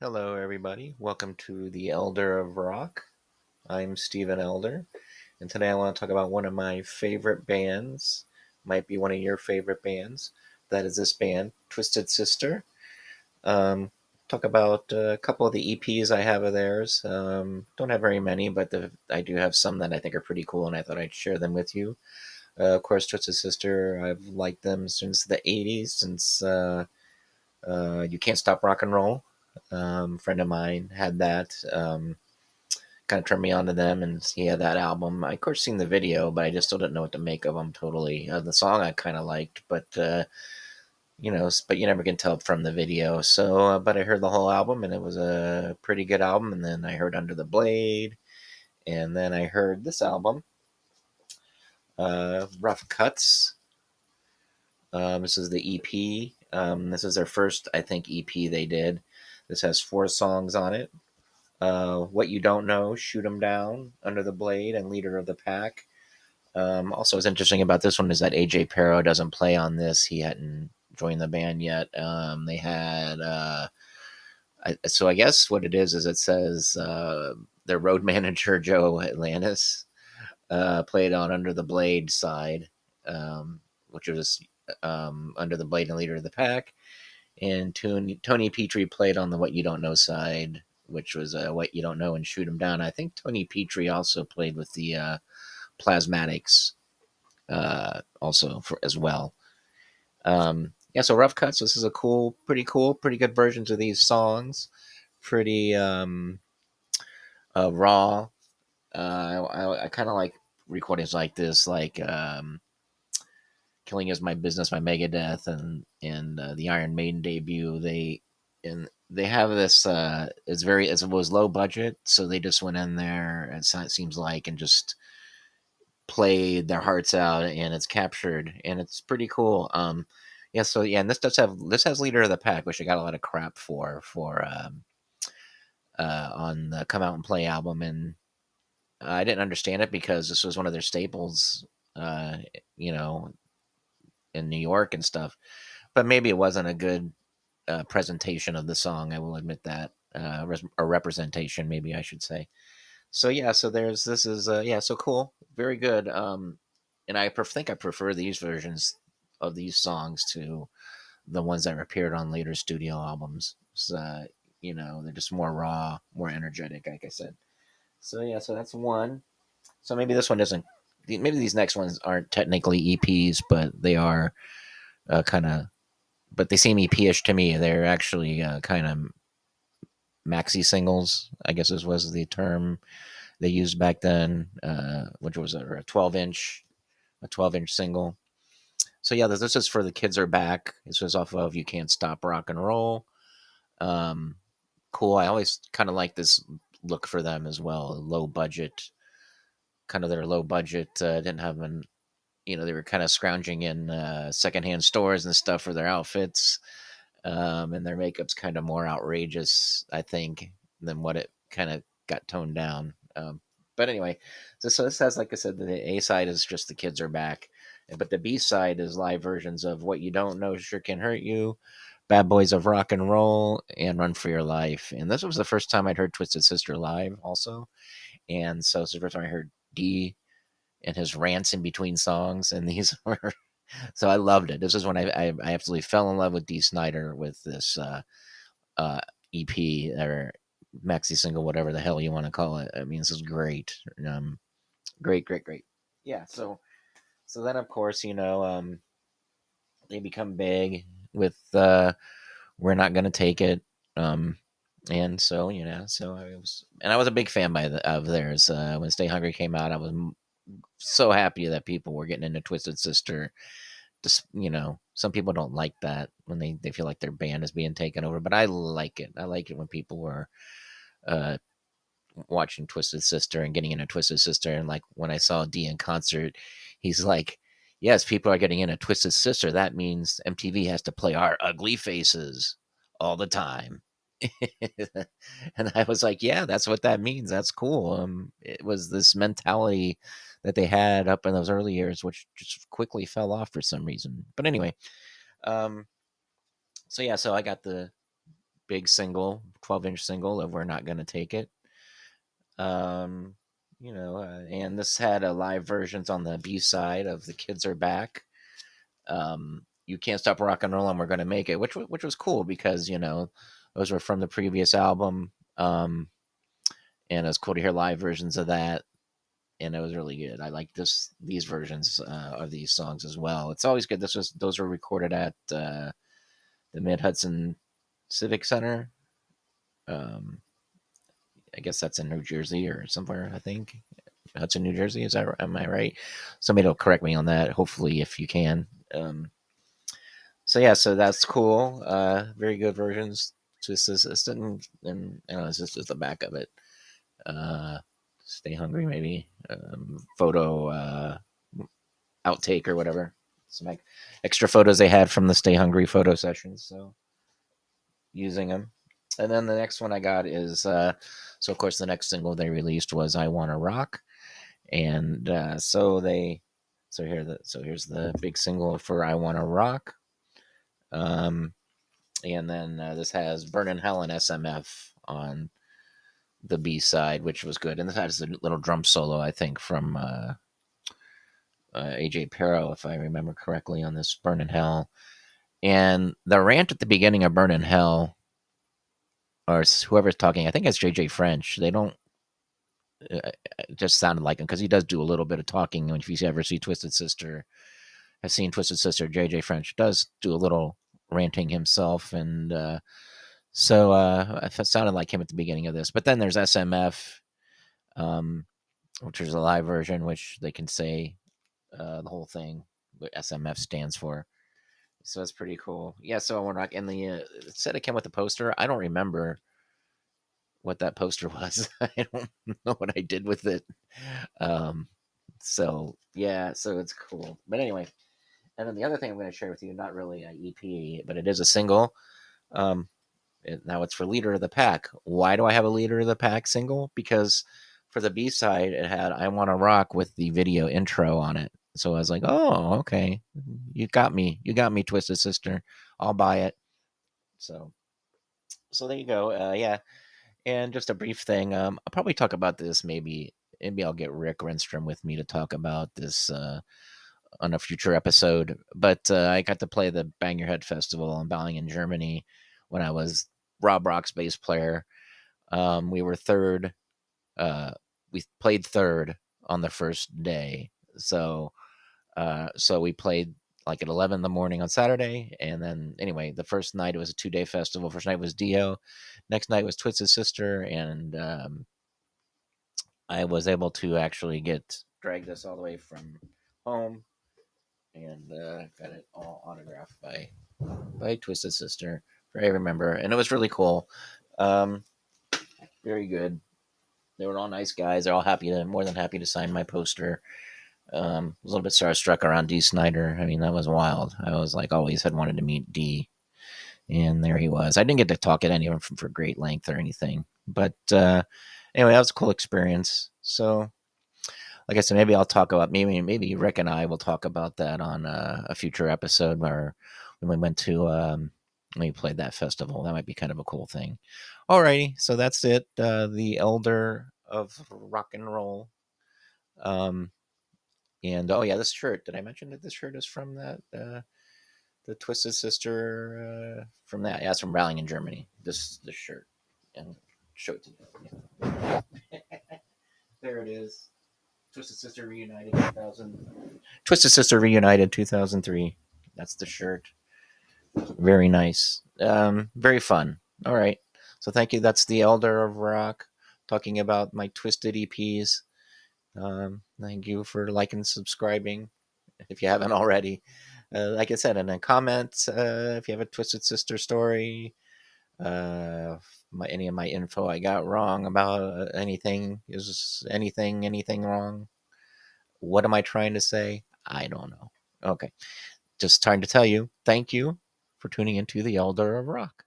Hello, everybody. Welcome to the Elder of Rock. I'm Stephen Elder, and today I want to talk about one of my favorite bands. Might be one of your favorite bands. That is this band, Twisted Sister. Um, Talk about a couple of the EPs I have of theirs. Don't have very many, but I do have some that I think are pretty cool, and I thought I'd share them with you. Of course, Twisted Sister, I've liked them since the 80s, since You Can't Stop Rock and Roll. Friend of mine had that. Kind of turned me on to them, and he had that album. I, of course, seen the video, but I just still didn't know what to make of them totally. The song I kind of liked, but you never can tell from the video. But I heard the whole album, and it was a pretty good album. And then I heard Under the Blade, and then I heard this album, Rough Cuts. This is the EP. This is their first, I think, EP they did. This has 4 songs on it. What You Don't Know, Shoot 'Em Down, Under the Blade, and Leader of the Pack. Also, what's interesting about this one is that AJ Pero doesn't play on this. He hadn't joined the band yet. They had, so I guess what it is it says their road manager, Joe Atlantis, played on Under the Blade side, which was Under the Blade and Leader of the Pack. And Tony Petrie played on the What You Don't Know side, which was What You Don't Know and Shoot 'Em Down. I think Tony Petrie also played with the Plasmatics as well. Yeah, so Rough Cuts. This is a cool, pretty good versions of these songs. Pretty raw. I kind of like recordings like this, like "Killing Is My Business" by Megadeth and the Iron Maiden debut. They have this. It was low budget, so they just went in there. It seems like and just played their hearts out, and it's captured, and it's pretty cool. Yeah, so yeah, and this has Leader of the Pack, which I got a lot of crap for on the Come Out and Play album, and I didn't understand it because this was one of their staples, uh, you know, in New York and stuff. But maybe it wasn't a good presentation of the song. I will admit that, or representation, maybe I should say. So yeah, so there's this is yeah, so cool, very good. And think I prefer these versions of these songs to the ones that appeared on later studio albums. So, they're just more raw, more energetic, like I said. So yeah, so that's one. So maybe this one isn't. Maybe these next ones aren't technically EPs, but they are kind of. But they seem EP-ish to me. They're actually kind of maxi singles, I guess this was the term they used back then, which was a 12-inch single. So yeah, this is for The Kids Are Back. This was off of You Can't Stop Rock and Roll. Um, cool. I always kind of like this look for them as well. Low budget, kind of their low budget. Didn't have an, they were kind of scrounging in secondhand stores and stuff for their outfits. And their makeup's kind of more outrageous, I think, than what it kind of got toned down. But anyway, so this has, like I said, the A side is just The Kids Are Back, but the B side is live versions of What You Don't Know Sure Can Hurt You, Bad Boys of Rock and Roll, and Run for Your Life. And this was the first time I'd heard Twisted Sister live, also, and so it's the first time I heard D and his rants in between songs, and these were so I loved it. This is when I absolutely fell in love with D. Snyder with this uh, EP or maxi single, whatever the hell you want to call it. I mean, this is great, great, great, great. Yeah. So then of course they become big with "We're Not Gonna Take It," um, and I was a big fan of theirs. When "Stay Hungry" came out, I was so happy that people were getting into Twisted Sister. Just some people don't like that when they feel like their band is being taken over, but I like it. I like it when people were uh watching Twisted Sister and getting into Twisted Sister. And like when I saw D in concert, he's like, yes, people are getting into Twisted Sister, that means MTV has to play our ugly faces all the time. And I was like, yeah, that's what that means. That's cool. It was this mentality that they had up in those early years, which just quickly fell off for some reason. But anyway, um, so yeah, so I got big single, 12-inch single of "We're Not Gonna Take It." Um, and this had a live versions on the B side of "The Kids Are Back." "You Can't Stop Rock and Roll" and "We're Gonna Make It," which was cool because those were from the previous album, and it was cool to hear live versions of that, and it was really good. I like these versions of these songs as well. It's always good. Those were recorded at the Mid Hudson Civic Center. Um, I guess that's in New Jersey or somewhere. I think Hudson, New Jersey. Am I right? Somebody will correct me on that. Hopefully, if you can. So yeah, so that's cool. Very good versions. Just and this is just the back of it. Uh, Stay Hungry, maybe. Photo outtake or whatever. Some extra photos they had from the Stay Hungry photo sessions. So using them. And then the next one I got is so of course the next single they released was "I Wanna Rock," and here's the big single for "I Wanna Rock." Um, and then this has "Burnin' Hell" and "SMF" on the B side, which was good, and this has a little drum solo I think from AJ Pero, if I remember correctly, on this "Burnin' Hell." And the rant at the beginning of "Burnin' Hell," or whoever's talking, I think it's JJ French. They don't it just sounded like him because he does do a little bit of talking. If you ever see Twisted Sister, have seen Twisted Sister, JJ French does do a little ranting himself, and it sounded like him at the beginning of this. But then there's SMF, um, which is a live version, which they can say the whole thing, what SMF stands for. So it's pretty cool. Yeah. So we're not in the it said it came with a poster. I don't remember what that poster was. I don't know what I did with it. Um, so yeah, so it's cool. But anyway, and then the other thing I'm going to share with you, not really an EP, but it is a single. Um, Now it's for Leader of the Pack. Why do I have a Leader of the Pack single? Because for the B side, it had "I Wanna Rock" with the video intro on it. So I was like, oh, okay, you got me, Twisted Sister. I'll buy it. So, so there you go. Yeah, and just a brief thing. I'll probably talk about this. Maybe I'll get Rick Renstrom with me to talk about this on a future episode. But I got to play the Bang Your Head Festival in Balingen, Germany, when I was Rob Rock's bass player. We were third. Uh, we played third on the first day. So we played like at 11 in the morning on Saturday, and then anyway, the first night it was a 2-day festival. First night was Dio, next night was Twisted Sister, and I was able to actually drag this all the way from home, and got it all autographed by Twisted Sister. I remember, and it was really cool. Um, Very good. They were all nice guys. They're all more than happy to sign my poster. Was a little bit starstruck around D. Snyder. I mean, that was wild. I was like, always had wanted to meet D, and there he was. I didn't get to talk at any of them for great length or anything, but anyway, that was a cool experience. So, like I said, maybe I'll talk about maybe Rick and I will talk about that on a future episode where when we went to when we played that festival. That might be kind of a cool thing. Alrighty, so that's it. The Elder of Rock and Roll. Um, and oh yeah, this shirt. Did I mention that this shirt is from that the Twisted Sister from that? Yeah, it's from Rallying in Germany. This shirt, and show it to you. Yeah. There it is. Twisted Sister Reunited 2000. Twisted Sister Reunited 2003. That's the shirt. Very nice. Very fun. All right. So thank you. That's the Elder of Rock talking about my Twisted EPs. Thank you for liking and subscribing if you haven't already. Like I said, in the comments, if you have a Twisted Sister story, any of my info I got wrong about anything, is anything wrong? What am I trying to say? I don't know. Okay. Just trying to tell you, thank you for tuning into the Elder of Rock.